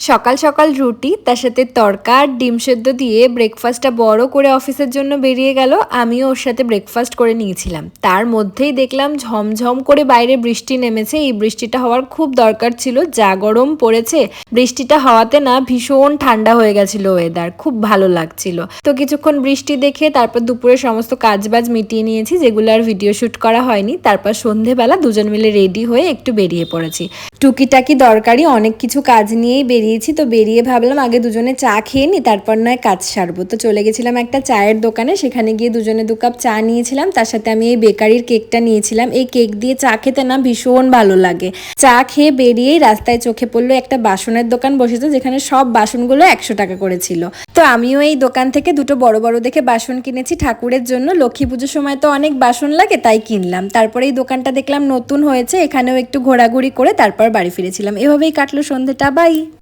সকাল সকাল রুটি তার সাথে তড়কা আর ডিম সেদ্ধ দিয়ে ব্রেকফাস্টটা বড় করে অফিসের জন্য বেরিয়ে গেল। আমিও ওর সাথে ব্রেকফাস্ট করে নিয়েছিলাম। তার মধ্যেই দেখলাম ঝমঝম করে বাইরে বৃষ্টি নেমেছে। এই বৃষ্টিটা হওয়ার খুব দরকার ছিল, যা গরম পড়েছে। বৃষ্টিটা হওয়াতে না ভীষণ ঠান্ডা হয়ে গেছিল ওয়েদার, খুব ভালো লাগছিল। তো কিছুক্ষণ বৃষ্টি দেখে তারপর দুপুরে সমস্ত কাজবাজ মিটিয়ে নিয়েছি, যেগুলো আর ভিডিও শ্যুট করা হয়নি। তারপর সন্ধেবেলা দুজন মিলে রেডি হয়ে একটু বেরিয়ে পড়েছি। টুকিটাকি দরকারি অনেক কিছু কাজ নিয়েই বেরিয়েছি। তো বেরিয়ে ভাবলাম আগে দুজনে চা খেয়ে নি, তারপর নয় কাজ সারবো। তো চলে গেছিলাম একটা চায়ের দোকানে, সেখানে গিয়ে দুজনে 2 কাপ চা নিয়েছিলাম। তার সাথে আমি এই বেকারির কেকটা নিয়েছিলাম। এই কেক দিয়ে চা খেতে না ভীষণ ভালো লাগে। চা খেয়ে বেরিয়েই রাস্তায় চোখে পড়লো একটা বাসনের দোকান বসেছে, যেখানে সব বাসনগুলো 100 টাকা করে ছিল। তো আমিও এই দোকান থেকে দুটো বড় বড় দেখে বাসন কিনেছি ঠাকুরের জন্য। লক্ষ্মী পুজোর সময় তো অনেক বাসন লাগে, তাই কিনলাম। তারপরে এই দোকানটা দেখলাম নতুন হয়েছে, এখানেও একটু ঘোরাঘুরি করে তারপর বাড়ি ফিরেছিলাম। এভাবেই কাটলো সন্ধ্যেটা। বাই।